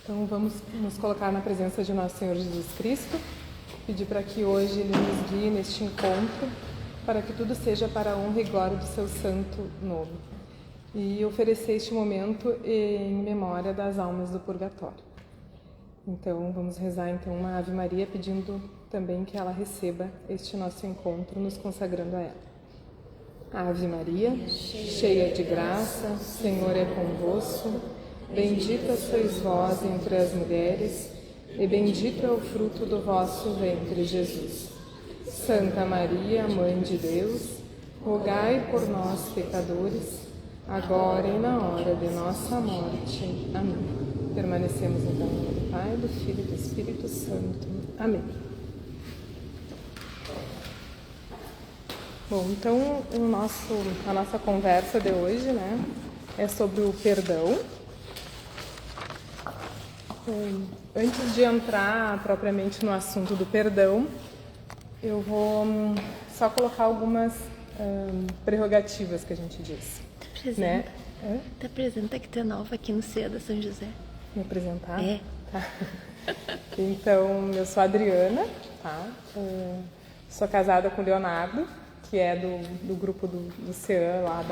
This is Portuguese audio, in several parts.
Então vamos nos colocar na presença de nosso Senhor Jesus Cristo, pedir para que hoje Ele nos guie neste encontro, para que tudo seja para a honra e glória do seu santo nome. E oferecer este momento em memória das almas do purgatório. Então vamos rezar então uma Ave Maria, pedindo também que ela receba este nosso encontro, nos consagrando a ela. Ave Maria, cheia de graça, o Senhor é convosco. Bendita sois vós entre as mulheres, e bendito é o fruto do vosso ventre, Jesus. Santa Maria, Mãe de Deus, rogai por nós, pecadores, agora e na hora de nossa morte. Amém. Permanecemos então no nome do Pai, do Filho e do Espírito Santo. Amém. Bom, então a nossa conversa de hoje, é sobre o perdão. Antes de entrar propriamente no assunto do perdão, eu vou só colocar algumas prerrogativas que a gente diz. Te apresenta que tu é nova aqui no CEA da São José. Me apresentar? É. Tá. Então, eu sou a Adriana, tá? Sou casada com o Leonardo, que é do grupo do CEA lá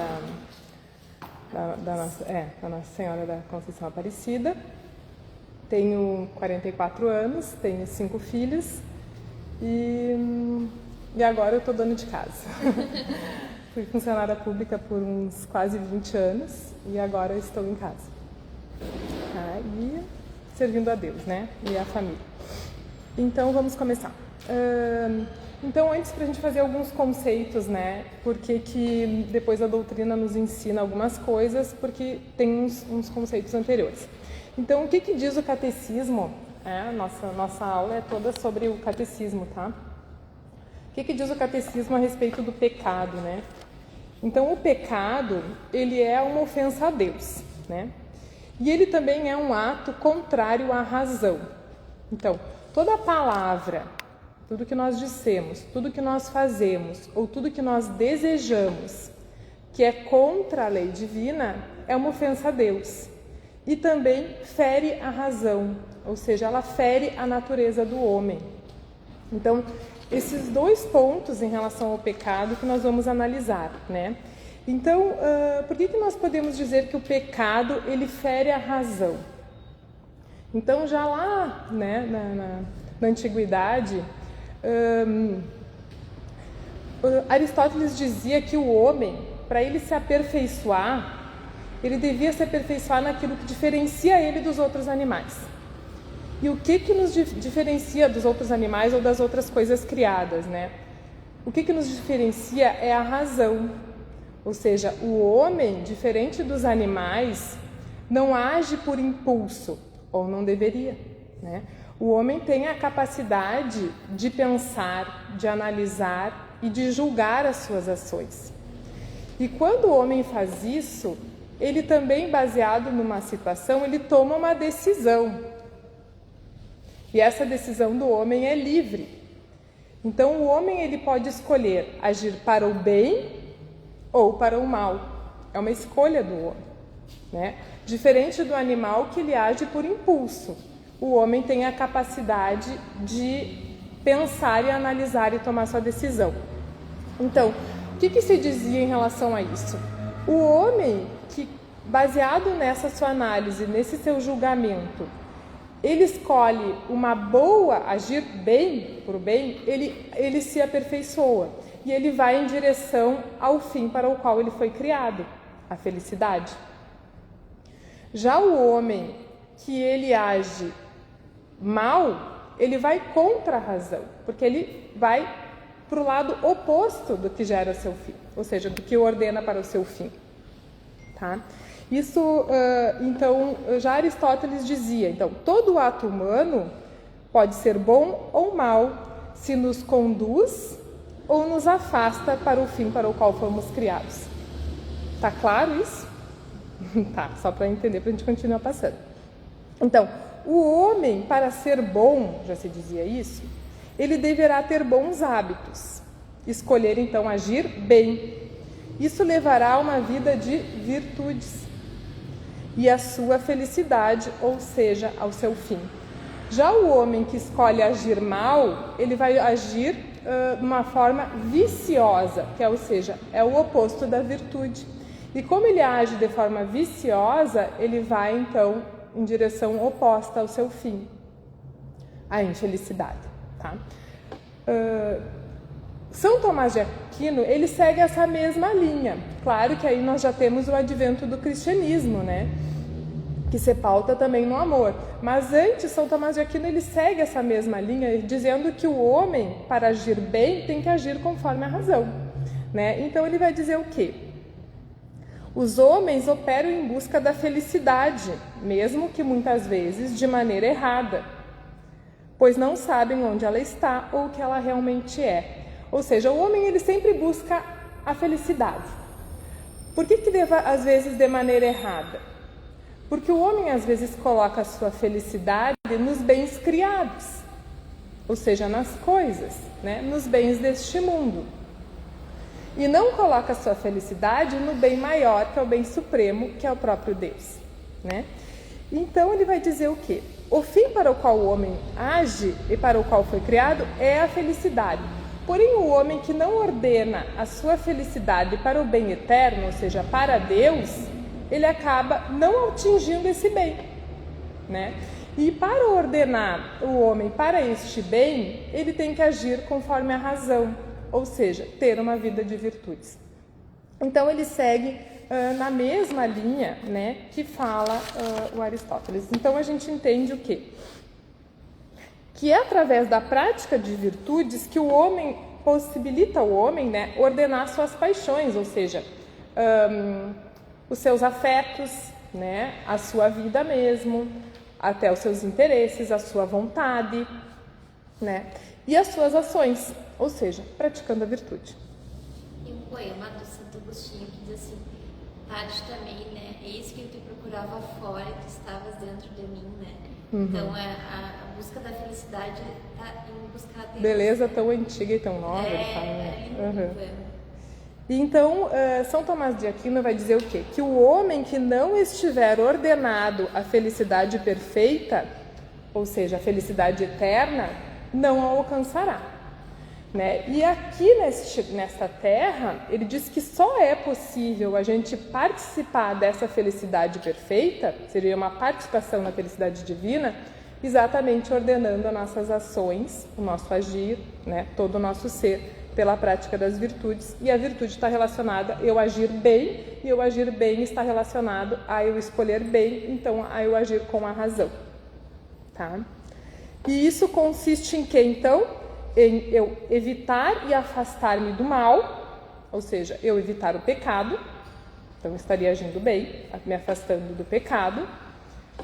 da Nossa Senhora da Conceição Aparecida. Tenho 44 anos, tenho 5 filhos e agora eu estou dona de casa. Fui funcionária pública por uns quase 20 anos e agora eu estou em casa. E servindo a Deus, e a família. Então vamos começar. Então antes, para a gente fazer alguns conceitos, porque que depois a doutrina nos ensina algumas coisas, porque tem uns conceitos anteriores. Então, o que diz o catecismo? Nossa aula é toda sobre o catecismo, tá? O que diz o catecismo a respeito do pecado, Então, o pecado, ele é uma ofensa a Deus, E ele também é um ato contrário à razão. Então, toda palavra, tudo que nós dissemos, tudo que nós fazemos, ou tudo que nós desejamos, que é contra a lei divina, é uma ofensa a Deus. E também fere a razão, ou seja, ela fere a natureza do homem. Então, esses dois pontos em relação ao pecado que nós vamos analisar, Então, por que nós podemos dizer que o pecado, ele fere a razão? Então, já lá, na antiguidade, Aristóteles dizia que o homem, para ele se aperfeiçoar, ele devia se aperfeiçoar naquilo que diferencia ele dos outros animais. E o que nos diferencia dos outros animais ou das outras coisas criadas, O que nos diferencia é a razão. Ou seja, o homem, diferente dos animais, não age por impulso, ou não deveria, O homem tem a capacidade de pensar, de analisar e de julgar as suas ações. E quando o homem faz isso, ele também, baseado numa situação, ele toma uma decisão. E essa decisão do homem é livre. Então, o homem ele pode escolher agir para o bem ou para o mal. É uma escolha do homem, Diferente do animal que ele age por impulso. O homem tem a capacidade de pensar e analisar e tomar sua decisão. Então, o que se dizia em relação a isso? O homem que, baseado nessa sua análise, nesse seu julgamento, ele escolhe uma boa, agir bem, por bem, ele se aperfeiçoa. E ele vai em direção ao fim para o qual ele foi criado, a felicidade. Já o homem que ele age mal, ele vai contra a razão, porque ele vai para o lado oposto do que gera seu fim, ou seja, do que ordena para o seu fim. Tá? Isso, então, já Aristóteles dizia, então, todo ato humano pode ser bom ou mal, se nos conduz ou nos afasta para o fim para o qual fomos criados. Tá claro isso? Tá, só para entender, para a gente continuar passando. Então, o homem, para ser bom, já se dizia isso, ele deverá ter bons hábitos, escolher então agir bem. Isso levará a uma vida de virtudes. e a sua felicidade, ou seja, ao seu fim. Já o homem que escolhe agir mal, ele vai agir de uma forma viciosa, que é, ou seja, é o oposto da virtude. E como ele age de forma viciosa, ele vai então em direção oposta ao seu fim, a infelicidade. Tá? São Tomás de Aquino, ele segue essa mesma linha. Claro que aí nós já temos o advento do cristianismo, né? Que se pauta também no amor. Mas antes, São Tomás de Aquino, ele segue essa mesma linha, dizendo que o homem, para agir bem, tem que agir conforme a razão, né? Então ele vai dizer o quê? Os homens operam em busca da felicidade, mesmo que muitas vezes de maneira errada, pois não sabem onde ela está ou o que ela realmente é. Ou seja, o homem ele sempre busca a felicidade. Por que às vezes de maneira errada? Porque o homem às vezes coloca a sua felicidade nos bens criados, ou seja, nas coisas, né? Nos bens deste mundo. E não coloca a sua felicidade no bem maior, que é o bem supremo, que é o próprio Deus, né? Então ele vai dizer o quê? O fim para o qual o homem age e para o qual foi criado é a felicidade. Porém, o homem que não ordena a sua felicidade para o bem eterno, ou seja, para Deus, ele acaba não atingindo esse bem, né? E para ordenar o homem para este bem, ele tem que agir conforme a razão, ou seja, ter uma vida de virtudes. Então ele segue na mesma linha, né, que fala o Aristóteles. Então a gente entende o quê? Que é através da prática de virtudes que o homem possibilita o homem, né, ordenar suas paixões, ou seja, os seus afetos, né, a sua vida mesmo, até os seus interesses, a sua vontade, né, e as suas ações, ou seja, praticando a virtude. E um poema do Santo Agostinho que diz assim: Tade também, né, eis que te procurava fora, que estavas dentro de mim, né. Então a busca da felicidade está em buscar Deus. Beleza tão antiga e tão nova, ele fala, né? Então, São Tomás de Aquino vai dizer o quê? Que o homem que não estiver ordenado à felicidade perfeita, ou seja, a felicidade eterna, não a alcançará, né? E aqui nesta terra, ele diz que só é possível a gente participar dessa felicidade perfeita, seria uma participação na felicidade divina, exatamente ordenando as nossas ações, o nosso agir, né? Todo o nosso ser, pela prática das virtudes. E a virtude está relacionada a eu agir bem, e eu agir bem está relacionado a eu escolher bem, então a eu agir com a razão, tá? E isso consiste em quê, então? Em eu evitar e afastar-me do mal, ou seja, eu evitar o pecado, então eu estaria agindo bem, me afastando do pecado,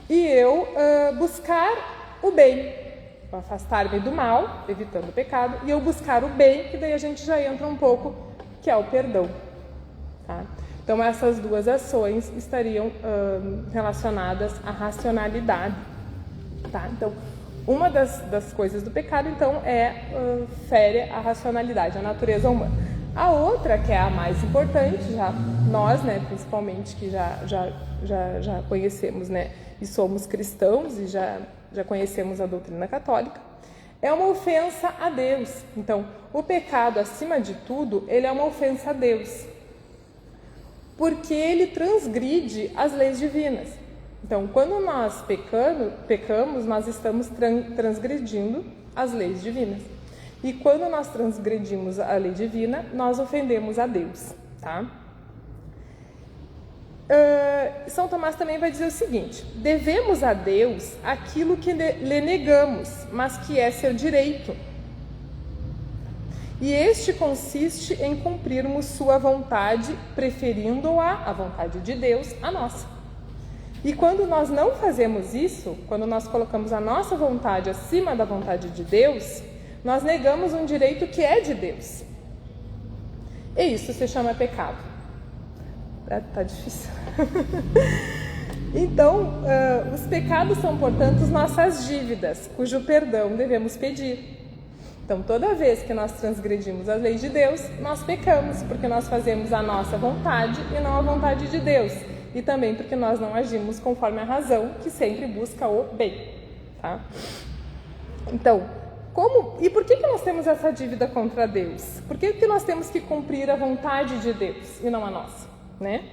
e eu buscar o bem, afastar-me do mal, evitando o pecado, e eu buscar o bem, que daí a gente já entra um pouco, que é o perdão, tá? Então essas duas ações estariam relacionadas à racionalidade, tá? Então uma das coisas do pecado, então, fere a racionalidade, a natureza humana. A outra, que é a mais importante, já nós, né, principalmente, que já conhecemos, né, e somos cristãos e já conhecemos a doutrina católica, é uma ofensa a Deus. Então, o pecado, acima de tudo, ele é uma ofensa a Deus, porque ele transgride as leis divinas. Então, quando nós pecamos, nós estamos transgredindo as leis divinas. E quando nós transgredimos a lei divina, nós ofendemos a Deus, tá? São Tomás também vai dizer o seguinte: devemos a Deus aquilo que lhe negamos, mas que é seu direito. E este consiste em cumprirmos sua vontade, preferindo-a, a vontade de Deus, à nossa. E quando nós não fazemos isso, quando nós colocamos a nossa vontade acima da vontade de Deus, nós negamos um direito que é de Deus. E isso se chama pecado. Tá difícil. Então, os pecados são, portanto, nossas dívidas, cujo perdão devemos pedir. Então, toda vez que nós transgredimos as leis de Deus, nós pecamos, porque nós fazemos a nossa vontade e não a vontade de Deus. E também porque nós não agimos conforme a razão, que sempre busca o bem, tá? Então, e por que nós temos essa dívida contra Deus? Por que nós temos que cumprir a vontade de Deus e não a nossa, né?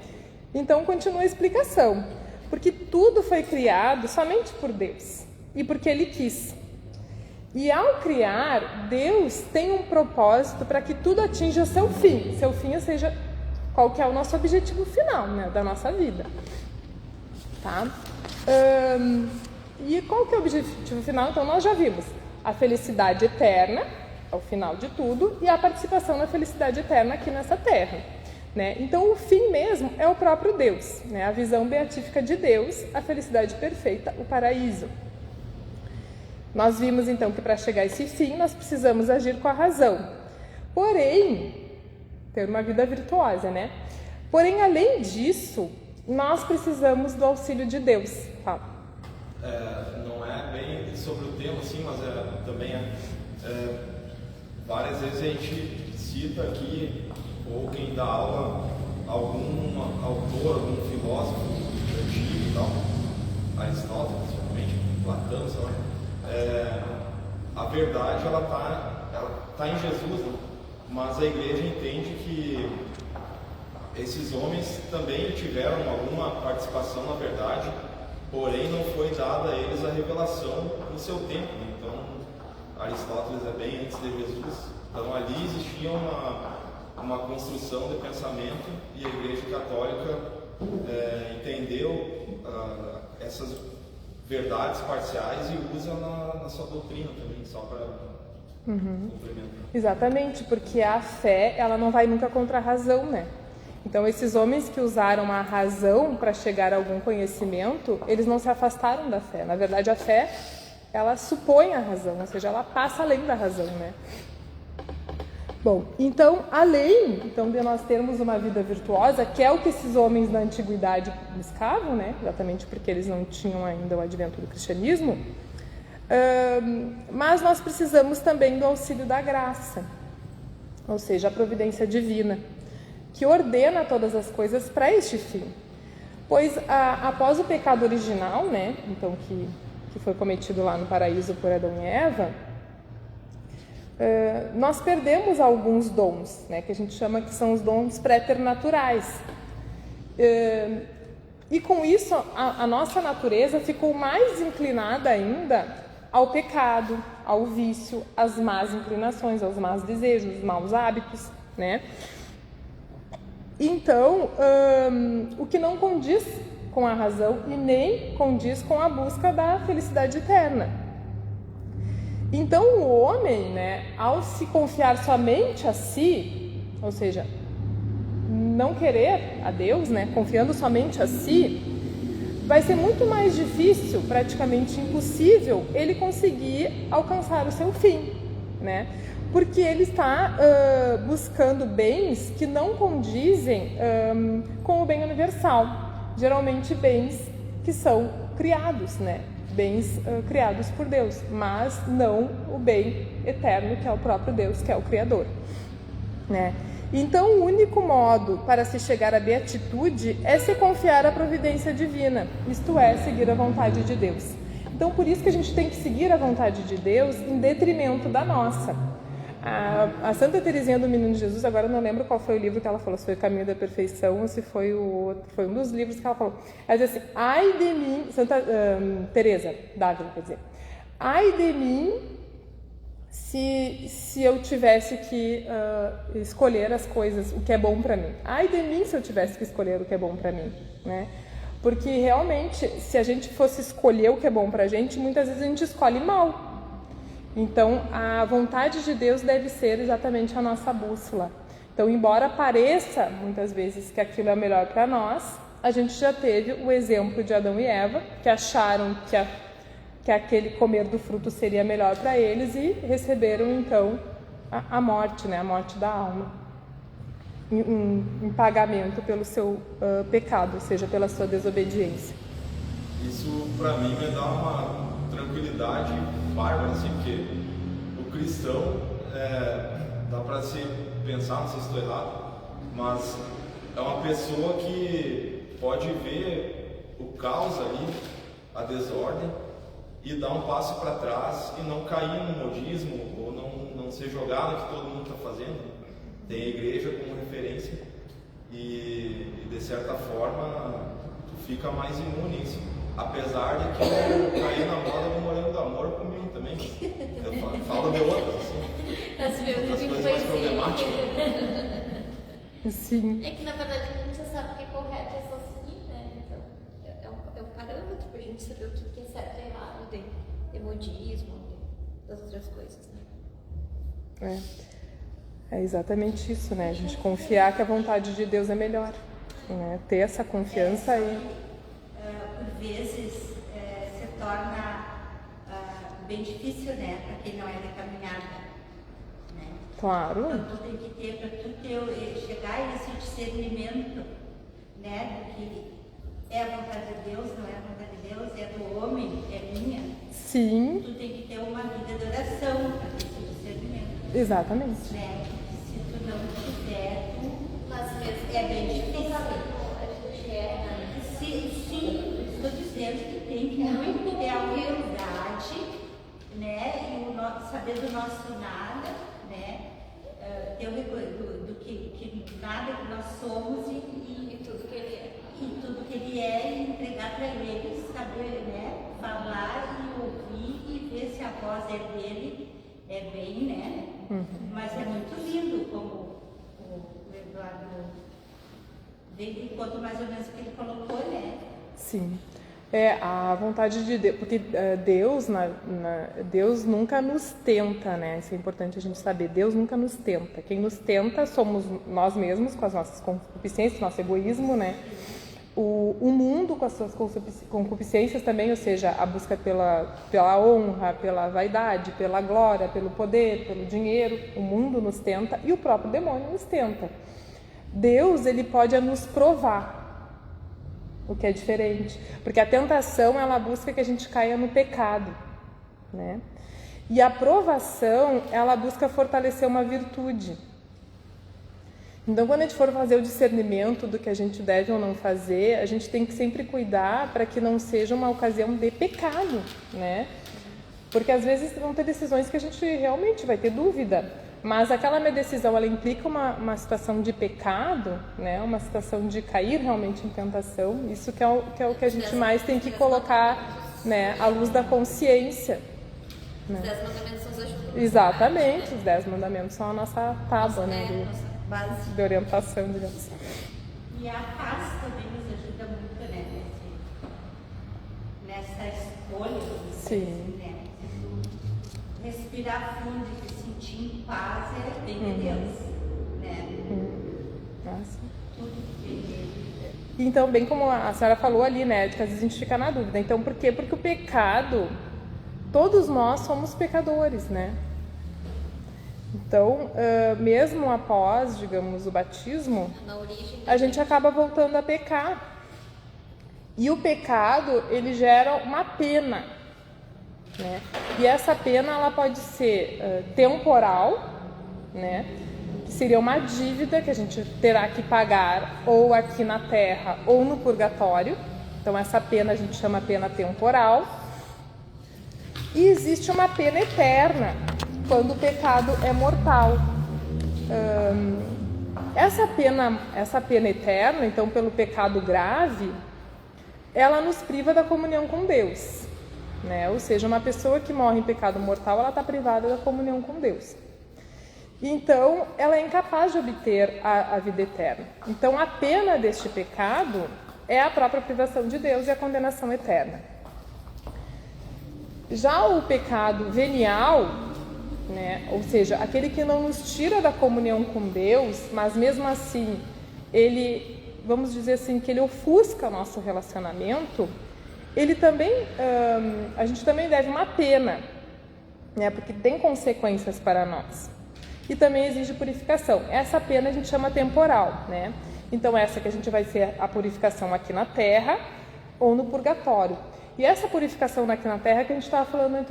Então, continua a explicação. Porque tudo foi criado somente por Deus e porque Ele quis. E ao criar, Deus tem um propósito para que tudo atinja o seu fim. Seu fim, ou seja, qual que é o nosso objetivo final, né, da nossa vida. Tá? E qual que é o objetivo final? Então, nós já vimos a felicidade eterna, ao final de tudo, e a participação na felicidade eterna aqui nessa terra. Né? Então, o fim mesmo é o próprio Deus, né? A visão beatífica de Deus, a felicidade perfeita, o paraíso. Nós vimos, então, que para chegar a esse fim, nós precisamos agir com a razão. Porém, ter uma vida virtuosa, né? Porém, além disso, nós precisamos do auxílio de Deus. Tá? Não é bem sobre o tema, assim, mas também várias vezes a gente cita aqui, ou quem dá aula, algum autor, algum filósofo antigo e tal, Aristóteles, principalmente, Platão, sei lá. A verdade, ela tá em Jesus, né? Mas a igreja entende que esses homens também tiveram alguma participação na verdade, porém não foi dada a eles a revelação no seu tempo. Então, Aristóteles é bem antes de Jesus. Então, ali existia uma construção de pensamento e a Igreja Católica entendeu essas verdades parciais e usa na sua doutrina também, só para complementar. Exatamente, porque a fé, ela não vai nunca contra a razão, né? Então, esses homens que usaram a razão para chegar a algum conhecimento, eles não se afastaram da fé. Na verdade, a fé, ela supõe a razão, ou seja, ela passa além da razão, né? Bom, então, além de nós termos uma vida virtuosa, que é o que esses homens da antiguidade buscavam, né? Exatamente porque eles não tinham ainda o advento do cristianismo, mas nós precisamos também do auxílio da graça, ou seja, a providência divina, que ordena todas as coisas para este fim. Pois após o pecado original, né? Então que foi cometido lá no paraíso por Adão e Eva, nós perdemos alguns dons, né, que a gente chama que são os dons préternaturais. E com isso, a nossa natureza ficou mais inclinada ainda ao pecado, ao vício, às más inclinações, aos maus desejos, aos maus hábitos, né? Então, o que não condiz com a razão e nem condiz com a busca da felicidade eterna. Então, o homem, né, ao se confiar somente a si, ou seja, não querer a Deus, né, confiando somente a si, vai ser muito mais difícil, praticamente impossível, ele conseguir alcançar o seu fim, né? Porque ele está buscando bens que não condizem com o bem universal, geralmente bens que são criados, né? Bens criados por Deus, mas não o bem eterno, que é o próprio Deus, que é o Criador, né? Então, o único modo para se chegar à beatitude é se confiar à providência divina, isto é, seguir a vontade de Deus. Então, por isso que a gente tem que seguir a vontade de Deus em detrimento da nossa. A Santa Teresinha do Menino Jesus, agora eu não lembro qual foi o livro que ela falou, se foi O Caminho da Perfeição ou se foi o outro, foi um dos livros que ela falou. Ela diz assim, ai de mim, Santa Teresa d'Ávila, quer dizer, ai de mim se eu tivesse que escolher as coisas, o que é bom para mim. Ai de mim se eu tivesse que escolher o que é bom para mim, né? Porque realmente, se a gente fosse escolher o que é bom pra gente, muitas vezes a gente escolhe mal. Então, a vontade de Deus deve ser exatamente a nossa bússola. Então, embora pareça, muitas vezes, que aquilo é o melhor para nós, a gente já teve o exemplo de Adão e Eva, que acharam que aquele comer do fruto seria melhor para eles e receberam, então, a morte, né? A morte da alma, em pagamento pelo seu pecado, ou seja, pela sua desobediência. Isso, para mim, me dá uma tranquilidade bárbara, assim, porque o cristão, dá para se pensar, não sei se estou errado, mas é uma pessoa que pode ver o caos ali, a desordem, e dar um passo para trás e não cair no modismo ou não ser jogado no que todo mundo está fazendo. Tem a igreja como referência e de certa forma tu fica mais imune a isso. Apesar de que eu caí na moda do Morango do Amor comigo também. Eu falo de outras, assim. As coisas mais problemáticas. Sim. É que na verdade a gente já sabe o que é correto é só seguir, né? Então é um parâmetro pra gente saber o que é certo e errado de modismo, das outras coisas, né? É exatamente isso, né? A gente confiar que a vontade de Deus é melhor, né? Ter essa confiança por vezes se torna bem difícil, né, para quem não é da caminhada, né? Claro. Então tu tem que ter, para tu chegar a esse discernimento, né, do que é a vontade de Deus, não é a vontade de Deus, é do homem, é minha. Sim. Tu tem que ter uma vida de oração para ter esse discernimento. Exatamente. Né? Se tu não tiver, Mas mesmo é bem difícil. A gente Sim, estou dizendo que tem que muito ter a humildade, né, e saber do nosso nada, né, ter o do que nada que nós somos e tudo que ele é. E tudo que ele é e entregar para ele, saber, né, falar e ouvir e ver se a voz é dele, é bem, né? Mas é muito lindo como o Eduardo conta mais ou menos o que ele colocou, né? Sim. A vontade de Deus, porque Deus nunca nos tenta, né? Isso é importante a gente saber. Deus nunca nos tenta. Quem nos tenta somos nós mesmos, com as nossas concupiscências, nosso egoísmo, né? O mundo com as suas concupiscências também, ou seja, a busca pela honra, pela vaidade, pela glória, pelo poder, pelo dinheiro. O mundo nos tenta e o próprio demônio nos tenta. Deus, ele pode nos provar, o que é diferente, porque a tentação, ela busca que a gente caia no pecado, né? E a provação, ela busca fortalecer uma virtude. Então, quando a gente for fazer o discernimento do que a gente deve ou não fazer, a gente tem que sempre cuidar para que não seja uma ocasião de pecado, né? Porque às vezes vão ter decisões que a gente realmente vai ter dúvida, mas aquela minha decisão, ela implica uma situação de pecado, né? Uma situação de cair realmente em tentação. Isso que é o que a gente mais tem que colocar, né? À luz da consciência. Né? Os 10 mandamentos são os ajudantes. Exatamente, os 10 mandamentos são a nossa tábua, né? Base. De orientação, digamos. E a paz também nos ajuda muito, né? Nessa escolha. Sim. Né? Respirar fundo e se sentir em paz é bem de Deus, né? Nossa. Tudo que Então, bem como a senhora falou ali, né, de que às vezes a gente fica na dúvida. Então, por quê? Porque o pecado, todos nós somos pecadores, né? Então, mesmo após, digamos, o batismo, a gente acaba voltando a pecar. E o pecado, ele gera uma pena, né? E essa pena, ela pode ser temporal, né? Que seria uma dívida que a gente terá que pagar ou aqui na terra ou no purgatório. Então, essa pena a gente chama pena temporal. E existe uma pena eterna, quando o pecado é mortal. Essa pena eterna, então, pelo pecado grave, ela nos priva da comunhão com Deus, né? Ou seja, uma pessoa que morre em pecado mortal, ela está privada da comunhão com Deus. Então, ela é incapaz de obter a vida eterna. Então, a pena deste pecado é a própria privação de Deus e a condenação eterna. Já o pecado venial, né, ou seja, aquele que não nos tira da comunhão com Deus, mas mesmo assim, ele, vamos dizer assim, que ele ofusca nosso relacionamento, ele também, a gente também deve uma pena, né, porque tem consequências para nós. E também exige purificação. Essa pena a gente chama temporal, né? Então essa que a gente vai ser a purificação aqui na terra ou no purgatório. E essa purificação aqui na terra que a gente estava falando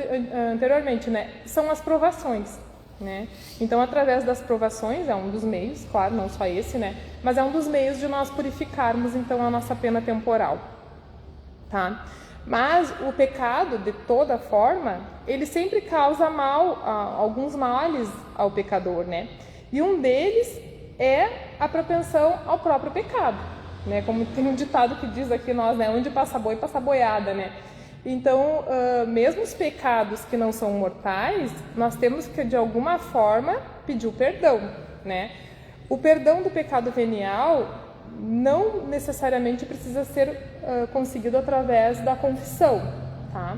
anteriormente, né? São as provações. né? Então, através das provações, é um dos meios, claro, não só esse, né? Mas é um dos meios de nós purificarmos, então, a nossa pena temporal, tá? Mas o pecado, de toda forma, ele sempre causa mal, alguns males ao pecador, né? E um deles é a propensão ao próprio pecado, né? Como tem um ditado que diz aqui nós, né? Onde passa boi, passa boiada, né? Então, mesmo os pecados que não são mortais, nós temos que, de alguma forma, pedir o perdão, né? O perdão do pecado venial não necessariamente precisa ser conseguido através da confissão, tá?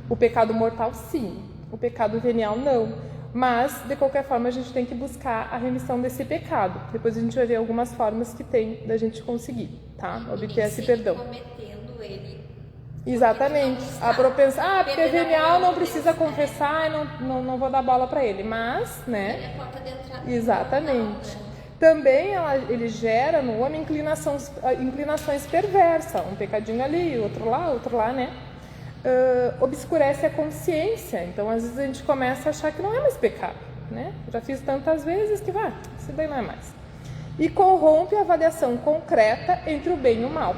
O pecado mortal, sim. O pecado venial, não. Mas, de qualquer forma, a gente tem que buscar a remissão desse pecado. Depois a gente vai ver algumas formas que tem da gente conseguir, tá? Obter esse perdão. Cometendo ele. Exatamente. A propensão, porque é venial, não precisa confessar, não vou dar bola para ele. Mas, né? Ele é a porta de entrada. Exatamente. Também ele gera no homem inclinações perversas, um pecadinho ali, outro lá, né? Obscurece a consciência, então às vezes a gente começa a achar que não é mais pecado, né? Já fiz tantas vezes que isso daí não é mais. E corrompe a avaliação concreta entre o bem e o mal.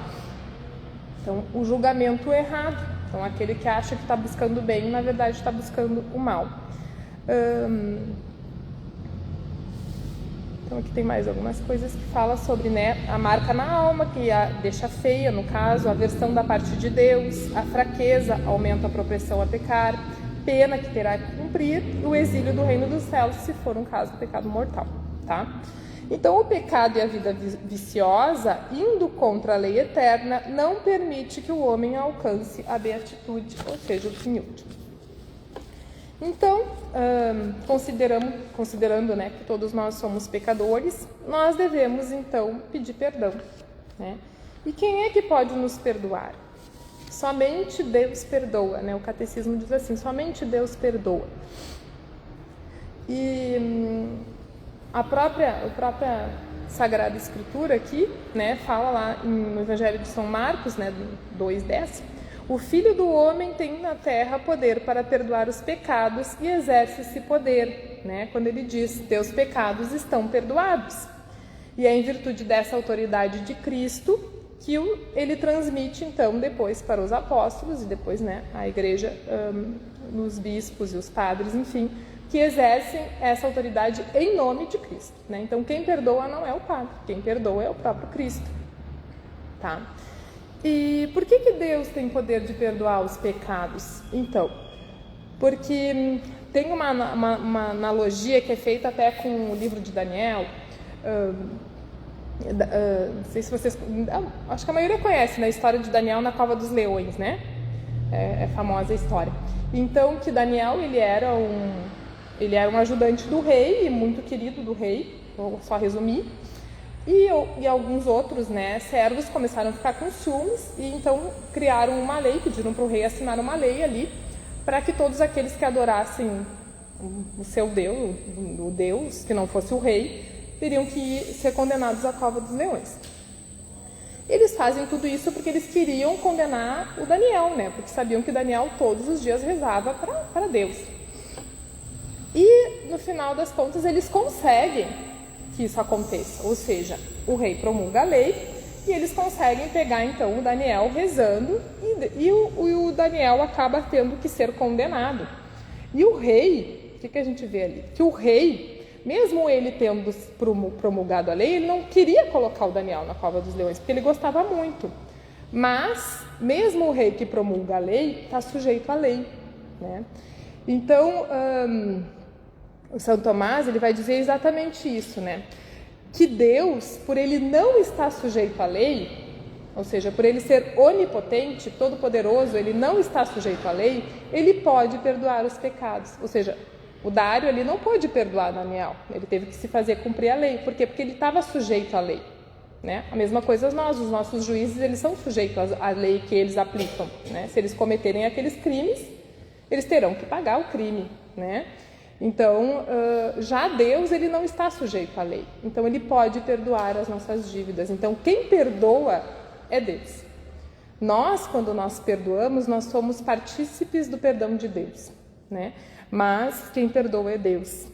Então, o julgamento errado, então aquele que acha que está buscando o bem, na verdade está buscando o mal. Então aqui tem mais algumas coisas que fala sobre, né, a marca na alma, que a deixa feia, no caso, a aversão da parte de Deus, a fraqueza aumenta a propensão a pecar, pena que terá que cumprir, e o exílio do reino dos céus, se for um caso de pecado mortal, tá? Então o pecado e a vida viciosa, indo contra a lei eterna, não permite que o homem alcance a beatitude, ou seja, o fim último. Então, considerando, né, que todos nós somos pecadores, nós devemos, então, pedir perdão, né? E quem é que pode nos perdoar? Somente Deus perdoa, né? O catecismo diz assim, somente Deus perdoa. E a própria Sagrada Escritura aqui, né, fala lá no Evangelho de São Marcos, né, 2:10, o Filho do Homem tem na terra poder para perdoar os pecados e exerce esse poder, né? Quando ele diz, teus pecados estão perdoados. E é em virtude dessa autoridade de Cristo que ele transmite, então, depois para os apóstolos e depois, né, a igreja, os bispos e os padres, enfim, que exercem essa autoridade em nome de Cristo, né? Então, quem perdoa não é o padre, quem perdoa é o próprio Cristo, tá? E por que Deus tem poder de perdoar os pecados? Então, porque tem uma analogia que é feita até com o livro de Daniel. Não sei se vocês... Acho que a maioria conhece, né, a história de Daniel na Cova dos Leões, né? É famosa a história. Então, que Daniel, ele era um ajudante do rei, muito querido do rei, vou só resumir. E alguns outros, né, servos começaram a ficar com ciúmes e então criaram uma lei, pediram para o rei assinar uma lei ali para que todos aqueles que adorassem o seu Deus, o Deus que não fosse o rei, teriam que ser condenados à Cova dos Leões. Eles fazem tudo isso porque eles queriam condenar o Daniel, né, porque sabiam que Daniel todos os dias rezava para Deus. E no final das contas eles conseguem que isso aconteça, ou seja, o rei promulga a lei e eles conseguem pegar então o Daniel rezando e o Daniel acaba tendo que ser condenado. E o rei, o que a gente vê ali? Que o rei, mesmo ele tendo promulgado a lei, ele não queria colocar o Daniel na Cova dos Leões, porque ele gostava muito. Mas, mesmo o rei que promulga a lei, está sujeito à lei, né? Então, o São Tomás, ele vai dizer exatamente isso, né? Que Deus, por ele não estar sujeito à lei, ou seja, por ele ser onipotente, todo-poderoso, ele não está sujeito à lei, ele pode perdoar os pecados. Ou seja, o Dário, ele não pôde perdoar Daniel, ele teve que se fazer cumprir a lei. Por quê? Porque ele estava sujeito à lei, né? A mesma coisa nós, os nossos juízes, eles são sujeitos à lei que eles aplicam, né? Se eles cometerem aqueles crimes, eles terão que pagar o crime, né? Então, já Deus, ele não está sujeito à lei. Então, ele pode perdoar as nossas dívidas. Então, quem perdoa é Deus. Nós, quando nós perdoamos, nós somos partícipes do perdão de Deus, né? Mas quem perdoa é Deus.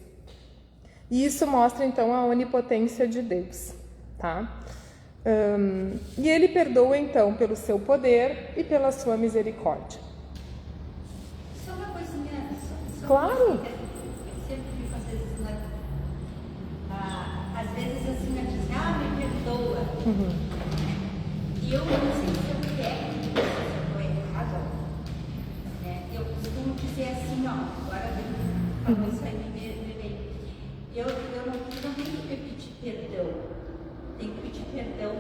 E isso mostra, então, a onipotência de Deus, tá? E ele perdoa, então, pelo seu poder e pela sua misericórdia. Só uma coisinha, só Claro. uma coisinha, eu sempre fico às vezes às vezes assim, eu digo, me perdoa. E eu não sei se eu quero, se eu estou errada, né? Eu costumo dizer assim, agora falou isso aí, me veio. Eu não tenho que pedir perdão, tenho que pedir perdão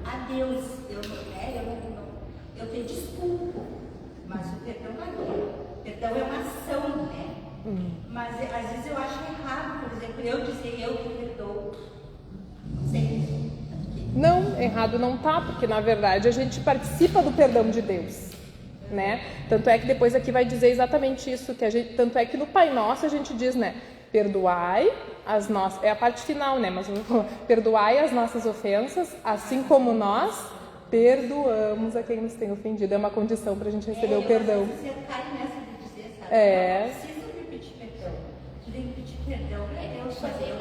a Deus. Eu te desculpo, mas o perdão não é Deus. Perdão é uma ação, né? Mas às vezes eu acho errado, por exemplo, eu dizer eu te perdoo. Não sei. Não, errado não tá, porque na verdade a gente participa do perdão de Deus, né? Tanto é que depois aqui vai dizer exatamente isso, tanto é que no Pai Nosso a gente diz, né? Perdoai as nossas, é a parte final, né? Mas perdoai as nossas ofensas, assim como nós perdoamos a quem nos tem ofendido. É uma condição para a gente receber o perdão. Você cai nessa de dizer, sabe? É. Não preciso me pedir perdão. Tu tem que pedir perdão para Deus fazer.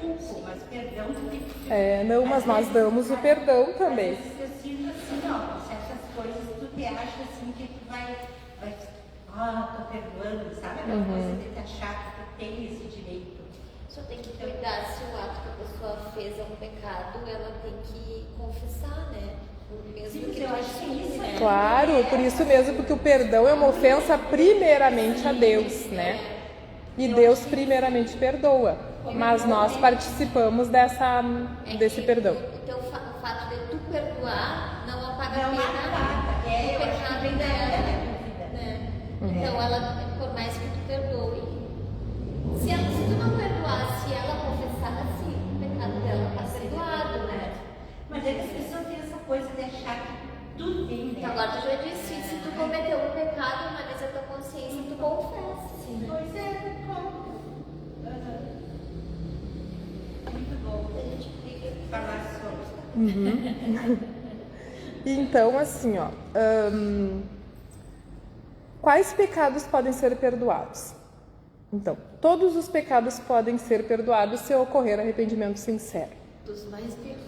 Eu desculpo, mas perdão tu tem que pedir. Não, mas nós damos o perdão também. Às vezes eu sinto assim, certas coisas tu te acha assim que tu vai tô perdoando, sabe? Aquela coisa de te achar que tu tem esse direito. Só tem que cuidar se o ato que a pessoa fez é um pecado, ela tem que confessar, né? Mesmo que eu acho que isso é. Claro, por isso mesmo, porque o perdão é uma ofensa primeiramente a Deus, né? E Deus primeiramente perdoa, mas nós participamos desse perdão. Então o fato de tu perdoar não apaga a Não pena apaga, do pecado dela, né? Então ela, por mais que tu perdoe, se tu não perdoar, se ela confessasse, o pecado dela está perdoado, né? Mas é que as pessoas têm essa coisa de achar que tudo tem, né? Então, agora tu já disse, se tu cometeu um pecado, analisa a tua consciência, tu confessa. Pois é, como? Muito bom. A gente fica falar sobre. Então, assim, quais pecados podem ser perdoados? Então, todos os pecados podem ser perdoados se ocorrer arrependimento sincero. Dos mais piores.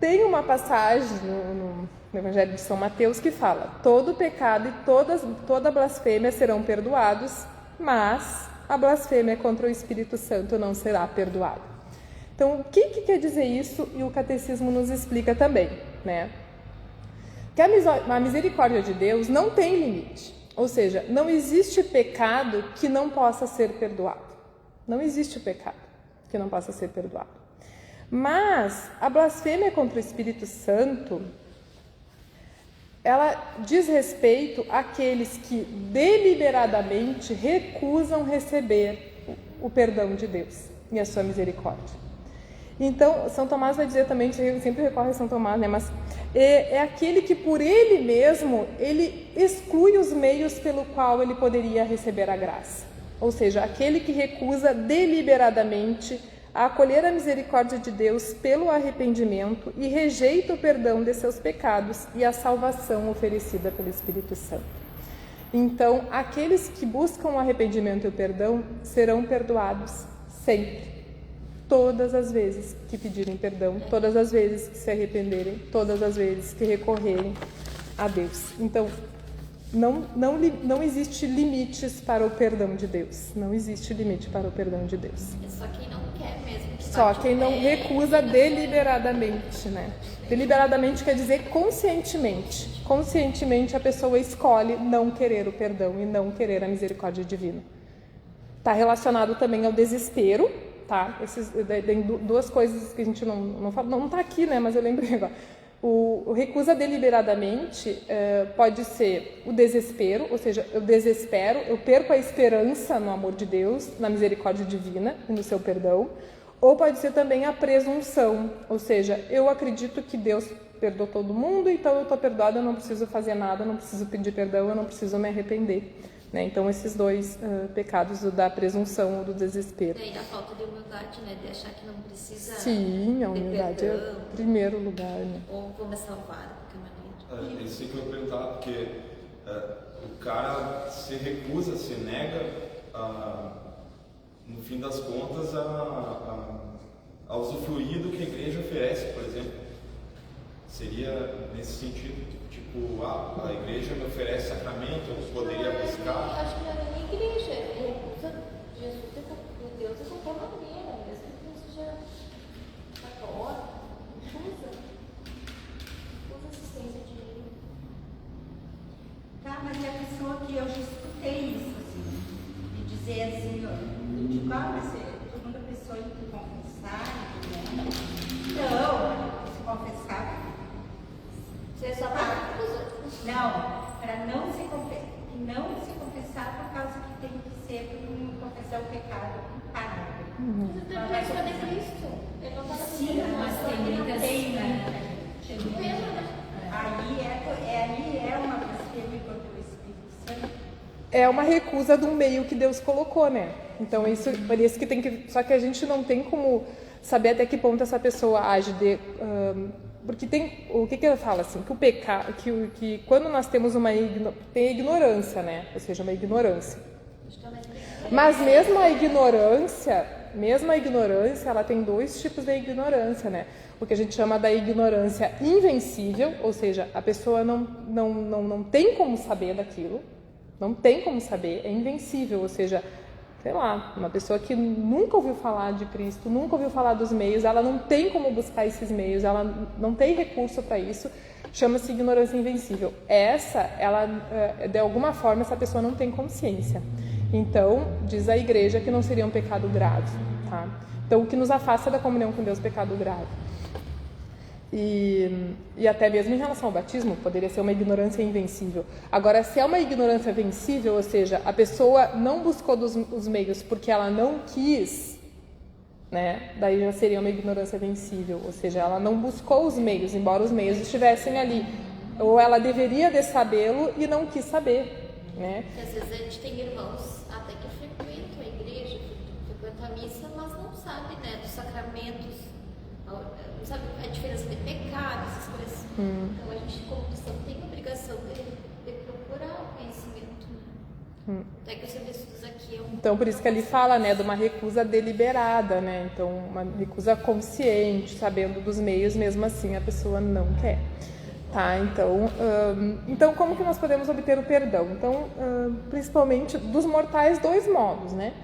Tem uma passagem no Evangelho de São Mateus que fala: todo pecado e toda blasfêmia serão perdoados, mas a blasfêmia contra o Espírito Santo não será perdoada. Então, o que quer dizer isso? E o Catecismo nos explica também, né? Que a misericórdia de Deus não tem limite. Ou seja, não existe pecado que não possa ser perdoado. Não existe pecado que não possa ser perdoado. Mas a blasfêmia contra o Espírito Santo, ela diz respeito àqueles que deliberadamente recusam receber o perdão de Deus e a sua misericórdia. Então, São Tomás vai dizer também, sempre recorre a São Tomás, né? Mas é aquele que por ele mesmo, ele exclui os meios pelo qual ele poderia receber a graça. Ou seja, aquele que recusa deliberadamente a acolher a misericórdia de Deus pelo arrependimento e rejeita o perdão de seus pecados e a salvação oferecida pelo Espírito Santo. Então, aqueles que buscam o arrependimento e o perdão serão perdoados sempre. Todas as vezes que pedirem perdão, todas as vezes que se arrependerem, todas as vezes que recorrerem a Deus. Então, não existe limites para o perdão de Deus. Não existe limite para o perdão de Deus. É só quem não quer mesmo. Só quem não recusa deliberadamente, né? Deliberadamente quer dizer conscientemente. Conscientemente a pessoa escolhe não querer o perdão e não querer a misericórdia divina. Está relacionado também ao desespero. Tá? Tem duas coisas que a gente não está aqui, né? Mas eu lembrei agora. O recusa deliberadamente pode ser o desespero, ou seja, eu desespero, eu perco a esperança no amor de Deus, na misericórdia divina e no seu perdão. Ou pode ser também a presunção, ou seja, eu acredito que Deus perdoou todo mundo, então eu estou perdoado, eu não preciso fazer nada, eu não preciso pedir perdão, eu não preciso me arrepender. Né? Então, esses dois pecados, o da presunção ou do desespero. E a falta de humildade, né? De achar que não precisa. Sim, a humildade é o primeiro lugar. Né? Ou vou me salvar de qualquer maneira. Isso que eu ia perguntar, porque o cara se recusa, se nega a no fim das contas, a usufruir do que a igreja oferece, por exemplo. Seria nesse sentido, tipo, a igreja me oferece sacramento, eu poderia buscar. Eu acho que não era nem igreja, é recusa Jesus de Deus de qualquer maneira, mesmo que não seja católico, recusa assistência de. Tá, mas é a pessoa que eu já escutei isso, assim, de dizer assim, eu digo, mas todo mundo é pessoa que confessar, né? Não, se confessar. Você só para Não, para não se confessar por causa que tem que ser confessar o pecado pagado. Mas o tempo é Cristo. Ele não está Sim, mas tem, né? Aí é uma blasfêmia contra o Espírito Santo. É uma recusa de um meio que Deus colocou, né? Então, por isso que tem que... Só que a gente não tem como saber até que ponto essa pessoa age porque tem... O que ela fala, assim? Que o pecado... Que quando nós temos tem a ignorância, né? Ou seja, uma ignorância. Mas mesmo a ignorância, ela tem dois tipos de ignorância, né? O que a gente chama da ignorância invencível, ou seja, a pessoa não tem como saber daquilo, não tem como saber, é invencível, ou seja, sei lá, uma pessoa que nunca ouviu falar de Cristo, nunca ouviu falar dos meios, ela não tem como buscar esses meios, ela não tem recurso para isso, chama-se ignorância invencível. De alguma forma, essa pessoa não tem consciência. Então, diz a igreja que não seria um pecado grave, tá? Então, o que nos afasta da comunhão com Deus é pecado grave. E até mesmo em relação ao batismo, poderia ser uma ignorância invencível. Agora, se é uma ignorância vencível, ou seja, a pessoa não buscou os meios porque ela não quis, né? Daí já seria uma ignorância vencível, ou seja, ela não buscou os meios, embora os meios estivessem ali. Ou ela deveria de sabê-lo e não quis saber, né? Porque às vezes a gente tem irmãos até que frequentam a igreja, frequentam a missa, mas não sabe, né, dos sacramentos, não sabe a diferença de pecado, essas coisas. Então a gente, como cristão, tem a obrigação de procurar o conhecimento, né? Até que os estudos aqui é Então, por isso que ele fala, né, de uma recusa deliberada, né? Então, uma recusa consciente, sabendo dos meios, mesmo assim a pessoa não quer. Tá, então como que nós podemos obter o perdão? Então, principalmente dos mortais, dois modos, né?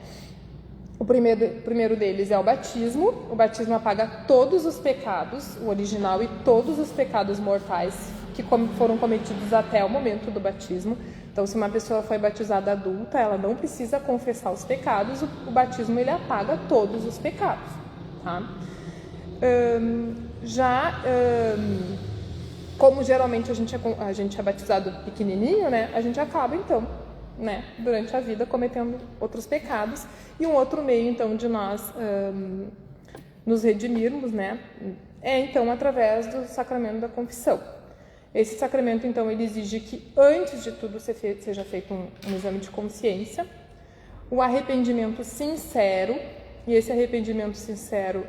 O primeiro deles é o batismo. O batismo apaga todos os pecados, o original e todos os pecados mortais que foram cometidos até o momento do batismo. Então, se uma pessoa foi batizada adulta, ela não precisa confessar os pecados, o batismo ele apaga todos os pecados, tá? Como geralmente a gente é batizado pequenininho, né? A gente acaba, então, né, durante a vida cometendo outros pecados. E um outro meio, então, de nós nos redimirmos, né, é, então, através do sacramento da confissão. Esse sacramento, então, ele exige que, antes de tudo, seja feito um exame de consciência, o arrependimento sincero, e esse arrependimento sincero,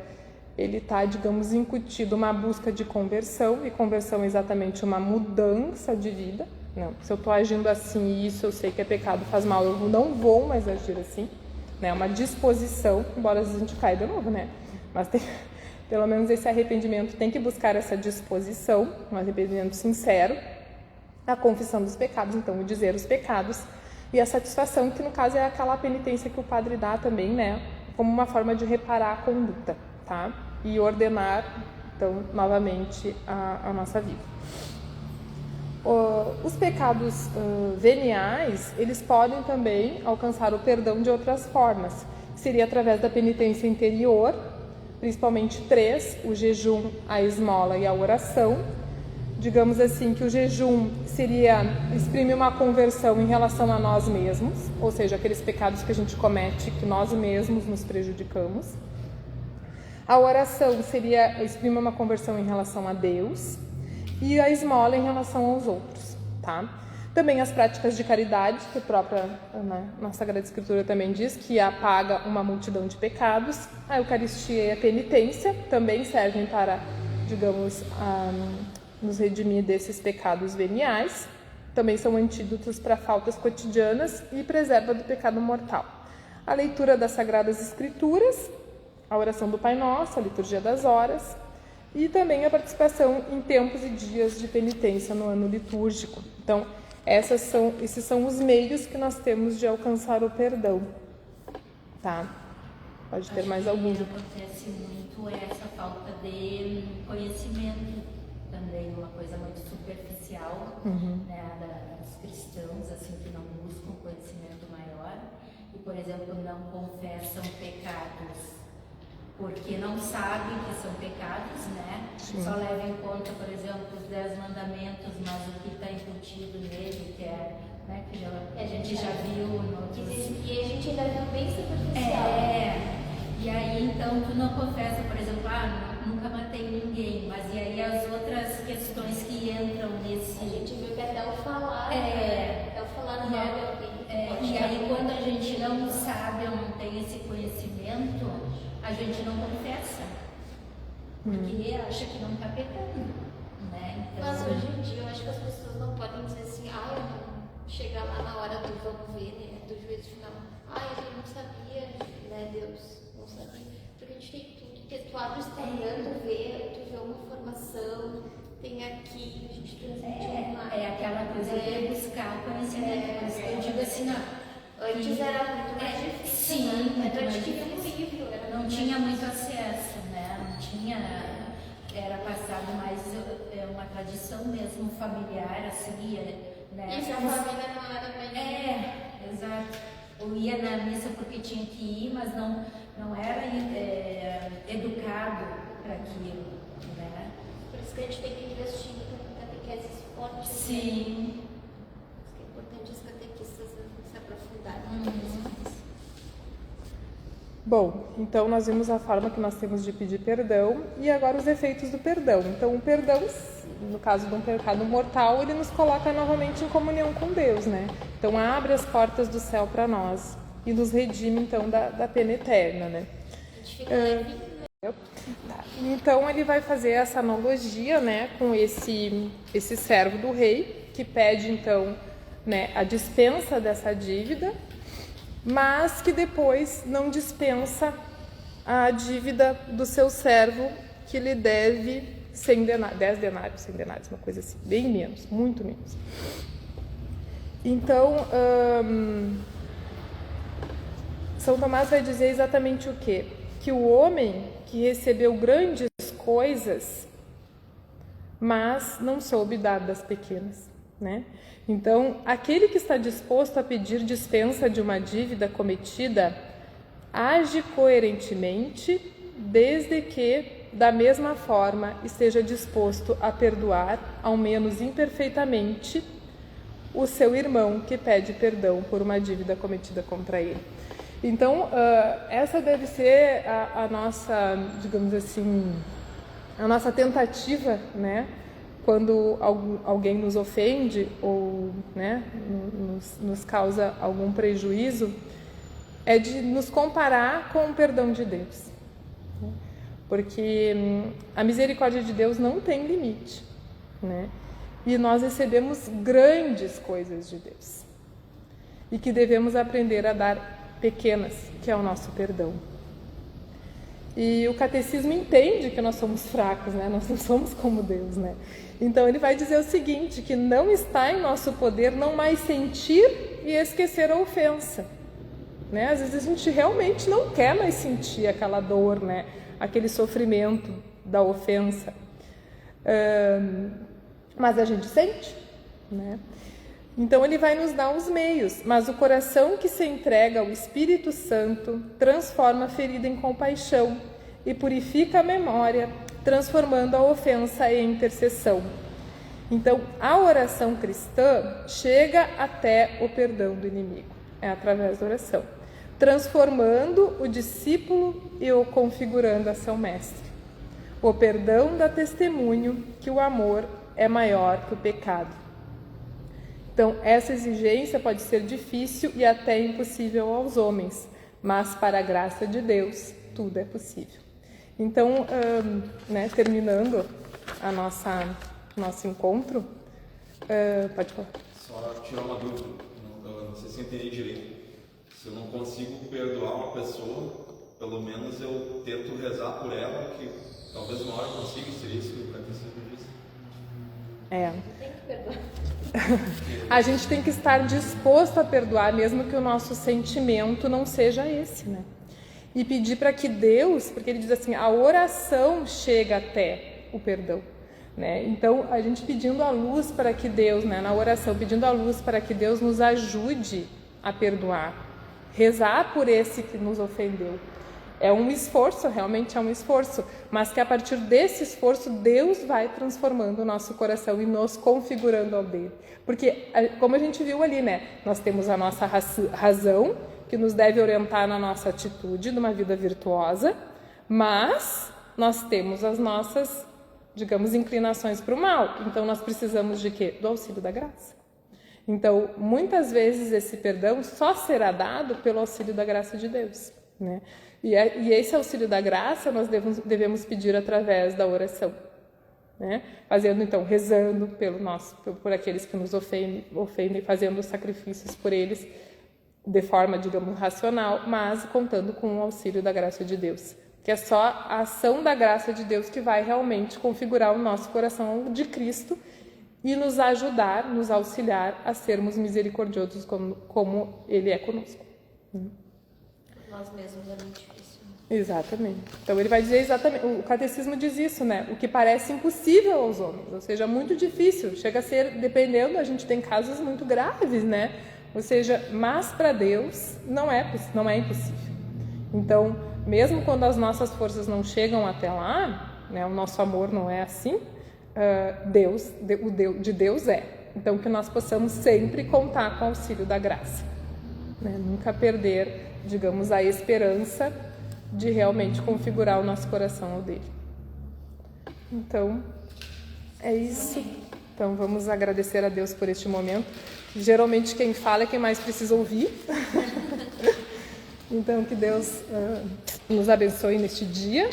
ele está, digamos, incutido uma busca de conversão, e conversão é exatamente uma mudança de vida. Não, se eu estou agindo assim e isso eu sei que é pecado, faz mal, eu não vou mais agir assim, né? Uma disposição, embora às vezes a gente caia de novo, né? Mas pelo menos esse arrependimento tem que buscar essa disposição, um arrependimento sincero, a confissão dos pecados, então o dizer os pecados, e a satisfação, que no caso é aquela penitência que o padre dá também, né? Como uma forma de reparar a conduta, tá? E ordenar, então, novamente a nossa vida. Os pecados veniais, eles podem também alcançar o perdão de outras formas. Seria através da penitência interior, principalmente 3, o jejum, a esmola e a oração. Digamos assim que o jejum exprime uma conversão em relação a nós mesmos, ou seja, aqueles pecados que a gente comete que nós mesmos nos prejudicamos. A oração exprime uma conversão em relação a Deus, e a esmola em relação aos outros, tá? Também as práticas de caridade, que a própria na Sagrada Escritura também diz, que apaga uma multidão de pecados. A Eucaristia e a penitência também servem para, digamos, nos redimir desses pecados veniais. Também são antídotos para faltas cotidianas e preserva do pecado mortal. a leitura das Sagradas Escrituras, a oração do Pai Nosso, a liturgia das horas e também a participação em tempos e dias de penitência no ano litúrgico. Então, esses são os meios que nós temos de alcançar o perdão. Tá? Pode ter mais alguns. Acontece muito essa falta de conhecimento também, uma coisa muito superficial, né, dos cristãos, assim, que não buscam conhecimento maior e, por exemplo, não confessam pecados porque não sabem que são pecados, né? Sim. Só levam em conta, por exemplo, os 10 mandamentos, mas o que está embutido nele, que é, né, que a gente já viu no outros... E a gente ainda viu bem superficial. E aí, então, tu não confessa, por exemplo, nunca matei ninguém, mas e aí as outras questões que entram nesse... A gente viu que até o falar, até o falar no nome de alguém. E aí, quando a gente não sabe ou não tem esse conhecimento, a gente não confessa, porque acha que não está pecando, né? Então, mas hoje em dia, eu acho que as pessoas não podem dizer assim, chegar lá na hora do vamos ver, né, do juízo final, eu não sabia, né, Deus, não sabia, porque a gente tem tudo, porque tu abre o Instagram, tu vê uma informação, tem aqui, a gente transmite online. É aquela coisa de buscar o conhecimento, por isso que eu digo assim, antes era muito mais difícil, sim, né? Eu adquiria um livro, não tinha muito acesso, né? Não tinha, era passado mais uma tradição mesmo familiar, assim, né? Isso, a família não era bem... exato. Eu ia na missa porque tinha que ir, mas não era educado para aquilo, né? Por isso que a gente tem que investir em catequeses fortes. Sim. É importante os catequistas se aprofundarem. Bom, então nós vimos a forma que nós temos de pedir perdão e agora os efeitos do perdão. Então o perdão, no caso de um pecado mortal, ele nos coloca novamente em comunhão com Deus, né? Então abre as portas do céu para nós e nos redime então da pena eterna, né? A gente fica levinho, né? Então ele vai fazer essa analogia, né, com esse servo do rei que pede então, né, a dispensa dessa dívida, mas que depois não dispensa a dívida do seu servo que lhe deve 10 denários, 100 denários, uma coisa assim, bem menos, muito menos. Então, São Tomás vai dizer exatamente o quê? Que o homem que recebeu grandes coisas, mas não soube dar das pequenas, né? Então, aquele que está disposto a pedir dispensa de uma dívida cometida, age coerentemente, desde que, da mesma forma, esteja disposto a perdoar, ao menos imperfeitamente, o seu irmão que pede perdão por uma dívida cometida contra ele. Então, essa deve ser a nossa, digamos assim, a nossa tentativa, né? Quando alguém nos ofende ou, né, nos causa algum prejuízo, é de nos comparar com o perdão de Deus. Porque a misericórdia de Deus não tem limite, né? E nós recebemos grandes coisas de Deus. E que devemos aprender a dar pequenas, que é o nosso perdão. E o catecismo entende que nós somos fracos, né? Nós não somos como Deus, né? Então ele vai dizer o seguinte, que não está em nosso poder não mais sentir e esquecer a ofensa, né? Às vezes a gente realmente não quer mais sentir aquela dor, né? Aquele sofrimento da ofensa, mas a gente sente, né? Então ele vai nos dar os meios, mas o coração que se entrega ao Espírito Santo transforma a ferida em compaixão e purifica a memória, transformando a ofensa em intercessão. Então a oração cristã chega até o perdão do inimigo, é através da oração, transformando o discípulo e o configurando a seu mestre. O perdão dá testemunho que o amor é maior que o pecado. Então, essa exigência pode ser difícil e até impossível aos homens, mas para a graça de Deus, tudo é possível. Então, né, terminando nosso encontro, pode falar. Só tirar uma dúvida, não sei se eu entendi direito. se eu não consigo perdoar uma pessoa, pelo menos eu tento rezar por ela, que talvez uma hora eu consiga, seria isso que o catecismo diz. Tem que perdoar. A gente tem que estar disposto a perdoar, mesmo que o nosso sentimento não seja esse, né? E pedir para que Deus, porque ele diz assim, a oração chega até o perdão, né? Então, a gente pedindo a luz para que Deus, né, na oração, pedindo a luz para que Deus nos ajude a perdoar, rezar por esse que nos ofendeu. É um esforço, realmente é um esforço, mas que a partir desse esforço Deus vai transformando o nosso coração e nos configurando ao dele. Porque, como a gente viu ali, né, nós temos a nossa razão, que nos deve orientar na nossa atitude de uma vida virtuosa, mas nós temos as nossas, digamos, inclinações para o mal. Então, nós precisamos de quê? Do auxílio da graça. Então, muitas vezes esse perdão só será dado pelo auxílio da graça de Deus, né? E esse auxílio da graça nós devemos pedir através da oração, né? Fazendo, então, rezando por aqueles que nos ofendem, fazendo sacrifícios por eles de forma, digamos, racional, mas contando com o auxílio da graça de Deus. Que é só a ação da graça de Deus que vai realmente configurar o nosso coração de Cristo e nos ajudar, nos auxiliar a sermos misericordiosos como Ele é conosco. Nós mesmos é muito difícil. Exatamente. Então ele vai dizer exatamente, o catecismo diz isso, né? O que parece impossível aos homens, ou seja, muito difícil, chega a ser, dependendo, a gente tem casos muito graves, né? Ou seja, mas para Deus não é impossível. Então, mesmo quando as nossas forças não chegam até lá, né, o nosso amor não é assim, de Deus é. Então, que nós possamos sempre contar com o auxílio da graça, né? Nunca perder, digamos, a esperança de realmente configurar o nosso coração ao dele. Então, é isso. Então, vamos agradecer a Deus por este momento. Geralmente, quem fala é quem mais precisa ouvir. Então, que Deus nos abençoe neste dia,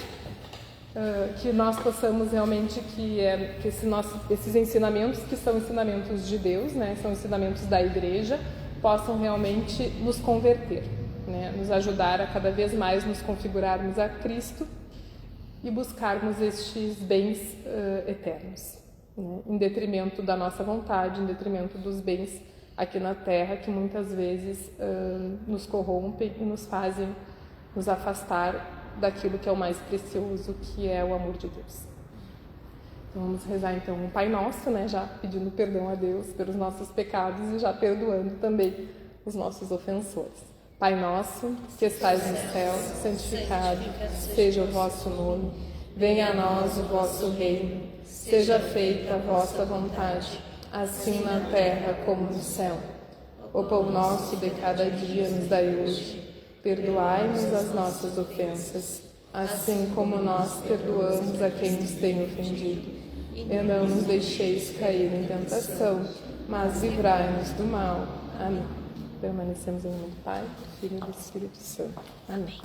que nós possamos realmente, que esses ensinamentos, que são ensinamentos de Deus, né, são ensinamentos da Igreja, possam realmente nos converter, né, nos ajudar a cada vez mais nos configurarmos a Cristo e buscarmos estes bens eternos, né, em detrimento da nossa vontade, em detrimento dos bens aqui na Terra, que muitas vezes nos corrompem e nos fazem nos afastar daquilo que é o mais precioso, que é o amor de Deus. Então, vamos rezar então um Pai Nosso, né, já pedindo perdão a Deus pelos nossos pecados e já perdoando também os nossos ofensores. Pai nosso, que estais no céu, santificado seja o vosso nome. Venha a nós o vosso reino. Seja feita a vossa vontade, assim na terra como no céu. O pão nosso de cada dia nos dai hoje. Perdoai-nos as nossas ofensas, assim como nós perdoamos a quem nos tem ofendido. E não nos deixeis cair em tentação, mas livrai-nos do mal. Amém. Permanecemos em nome do Pai, do Filho e do Espírito Santo. Amém.